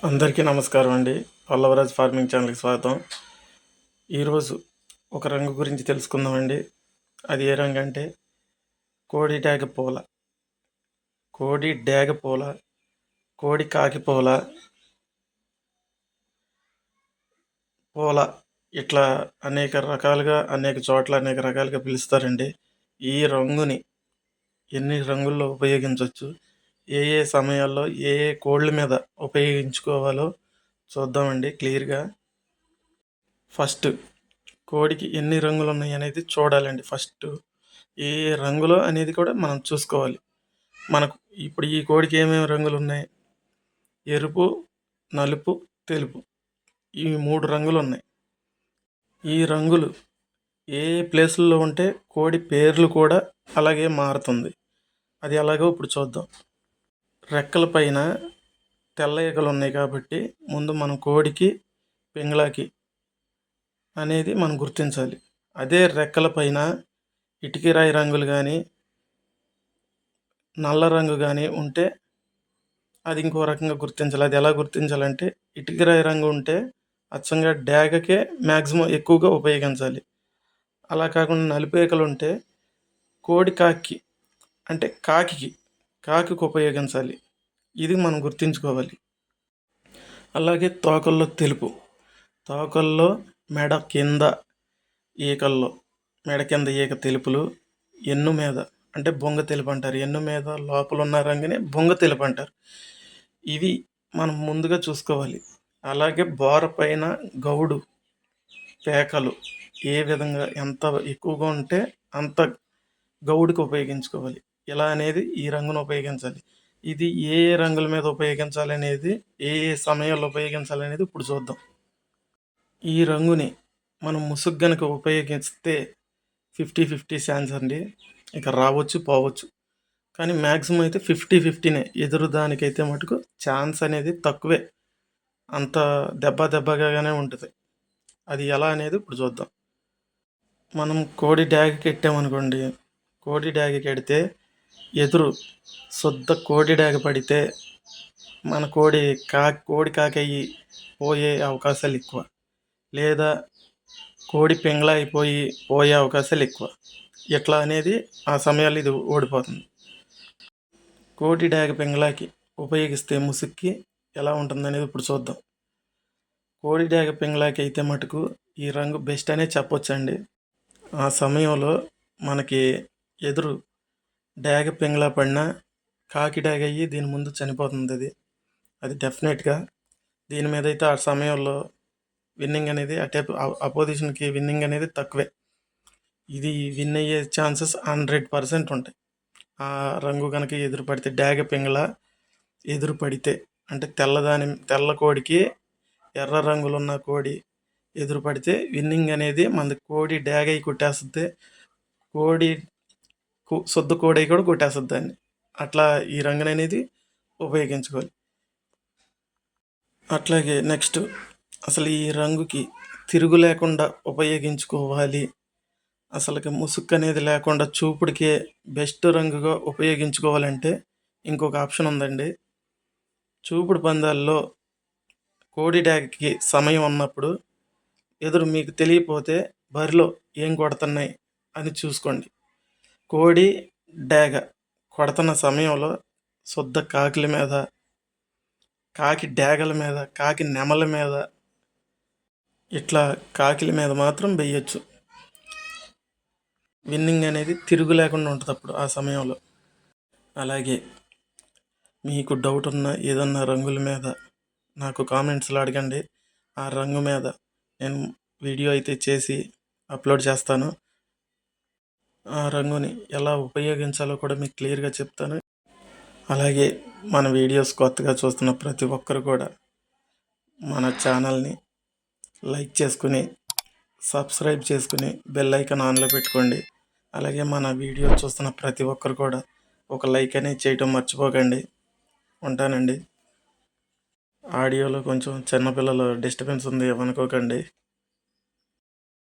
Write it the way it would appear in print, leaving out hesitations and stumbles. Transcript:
అందరికీ నమస్కారం అండి. పల్లవరాజ్ ఫార్మింగ్ ఛానల్కి స్వాగతం. ఈరోజు ఒక రంగు గురించి తెలుసుకుందామండి. అది ఏ రంగు అంటే కోడి డాగ పూల, కోడి డాగ పూల, కోడి కాకి పూల, పూల ఇట్లా అనేక రకాలుగా అనేక చోట్ల అనేక రకాలుగా పిలుస్తారండి. ఈ రంగుని ఎన్ని రంగుల్లో ఉపయోగించవచ్చు, ఏ ఏ సమయాల్లో ఏ ఏ కోళ్ళ మీద ఉపయోగించుకోవాలో చూద్దామండి క్లియర్గా. ఫస్ట్ కోడికి ఎన్ని రంగులు ఉన్నాయి అనేది చూడాలండి. ఫస్ట్ ఏ ఏ రంగులో అనేది కూడా మనం చూసుకోవాలి. మనకు ఇప్పుడు ఈ కోడికి ఏమేమి రంగులు ఉన్నాయి, ఎరుపు, నలుపు, తెలుపు, ఈ 3 రంగులు ఉన్నాయి. ఈ రంగులు ఏ ఏ ప్లేసుల్లో ఉంటే కోడి పేర్లు కూడా అలాగే మారుతుంది. అది ఎలాగో ఇప్పుడు చూద్దాం. రెక్కల పైన తెల్ల ఈకలు ఉన్నాయి కాబట్టి ముందు మనం కోడికి పింగళాకి అనేది మనం గుర్తించాలి. అదే రెక్కల పైన ఇటుకరాయి రంగులు కానీ నల్ల రంగు కానీ ఉంటే అది ఇంకో రకంగా గుర్తించాలి. అది ఎలా గుర్తించాలంటే ఇటుకరాయి రంగు ఉంటే అచ్చంగా డాగకే మ్యాక్సిమం ఎక్కువగా ఉపయోగించాలి. అలా కాకుండా నలుపేకలు ఉంటే కోడి కాకి అంటే కాకికి ఉపయోగించాలి. ఇది మనం గుర్తుంచుకోవాలి. అలాగే తోకల్లో తెలుపు, తోకల్లో మెడ కింద ఈకల్లో మెడ కింద ఈక తెలుపులు, ఎన్ను మీద అంటే బొంగ తెలుపు అంటారు. ఎన్ను మీద లోపల ఉన్న రంగుని బొంగ తెలుపు అంటారు. ఇవి మనం ముందుగా చూసుకోవాలి. అలాగే బోర పైన గౌడు పేకలు ఏ విధంగా ఎంత ఎక్కువగా ఉంటే అంత గౌడుకి ఉపయోగించుకోవాలి. ఇలా అనేది ఈ రంగును ఉపయోగించాలి. ఇది ఏ ఏ రంగుల మీద ఉపయోగించాలి అనేది, ఏ ఏ సమయాల్లో ఉపయోగించాలి అనేది ఇప్పుడు చూద్దాం. ఈ రంగుని మనం ముసుగు గనుక ఉపయోగిస్తే 50-50 ఛాన్స్ అండి. ఇక రావచ్చు పోవచ్చు, కానీ మ్యాక్సిమం అయితే 50-50నే. ఎదురు దానికైతే మటుకు ఛాన్స్ అనేది తక్కువే, అంత దెబ్బగానే ఉంటుంది. అది ఎలా అనేది ఇప్పుడు చూద్దాం. మనం కోడి డాగ్ కెట్టామనుకోండి, కోడి డాగ్ కెడితే ఎదురు శుద్ధ కోడి డాగ పడితే మన కోడి కాకయ్యి పోయే అవకాశాలు ఎక్కువ, లేదా కోడి పింగళ అయిపోయి పోయే అవకాశాలు ఎక్కువ. ఎట్లా అనేది ఆ సమయాల్లో ఇది ఓడిపోతుంది. కోడి డాగ పింగళాకి ఉపయోగిస్తే ముసుక్కి ఎలా ఉంటుందనేది ఇప్పుడు చూద్దాం. కోడి డాగ పింగళాకి అయితే మటుకు ఈ రంగు బెస్ట్ అనే చెప్పొచ్చండి. ఆ సమయంలో మనకి ఎదురు డాగ పింగళ పడినా కాకి డాగ అయ్యి దీని ముందు చనిపోతుంది. అది డెఫినెట్గా. దీని మీద అయితే ఆ సమయంలో విన్నింగ్ అనేది అటే అపోజిషన్కి విన్నింగ్ అనేది తక్కువే. ఇది విన్ అయ్యే ఛాన్సెస్ 100% ఉంటాయి. ఆ రంగు కనుక ఎదురు పడితే, డాగ పింగళ ఎదురు పడితే, అంటే తెల్ల కోడికి ఎర్ర రంగులున్న కోడి ఎదురు పడితే విన్నింగ్ అనేది మనది. కోడి డాగ అయి కొట్టేస్తుంది, కోడి శుద్ధ కోడి అయి కూడా కొట్టేస్తుంది దాన్ని. అట్లా ఈ రంగుని అనేది ఉపయోగించుకోవాలి. అట్లాగే నెక్స్ట్ అసలు ఈ రంగుకి తిరుగు లేకుండా ఉపయోగించుకోవాలి, అసలుకి ముసుగు అనేది లేకుండా చూపుడికే బెస్ట్ రంగుగా ఉపయోగించుకోవాలంటే ఇంకొక ఆప్షన్ ఉందండి. చూపుడు పందాల్లో కోడి డాగకి సమయం ఉన్నప్పుడు ఎదురు మీకు తెలియపోతే బరిలో ఏం కొడుతున్నాయి అని చూసుకోండి. కోడి డాగ కొడుతున్న సమయంలో శుద్ధ కాకిల మీద, కాకి డాగల మీద, కాకి నెమల మీద, ఇట్లా కాకిల మీద మాత్రం వేయచ్చు. విన్నింగ్ అనేది తిరుగు లేకుండా ఉంటుంది అప్పుడు ఆ సమయంలో. అలాగే మీకు డౌట్ ఉన్న ఏదన్నా రంగుల మీద నాకు కామెంట్స్లో అడగండి. ఆ రంగు మీద నేను వీడియో అయితే చేసి అప్లోడ్ చేస్తాను. ఆ రంగుని ఎలా ఉపయోగించాలో కూడా మీకు క్లియర్గా చెప్తాను. అలాగే మన వీడియోస్ కొత్తగా చూస్తున్న ప్రతి ఒక్కరు కూడా మన ఛానల్ని లైక్ చేసుకుని, సబ్స్క్రైబ్ చేసుకుని, బెల్ ఐకాన్ ఆన్లో పెట్టుకోండి. అలాగే మన వీడియో చూస్తున్న ప్రతి ఒక్కరు కూడా ఒక లైక్ అనేది చేయటం మర్చిపోకండి. ఉంటానండి. ఆడియోలో కొంచెం చిన్నపిల్లలు డిస్టర్బెన్స్ ఉంది, ఏమనుకోకండి.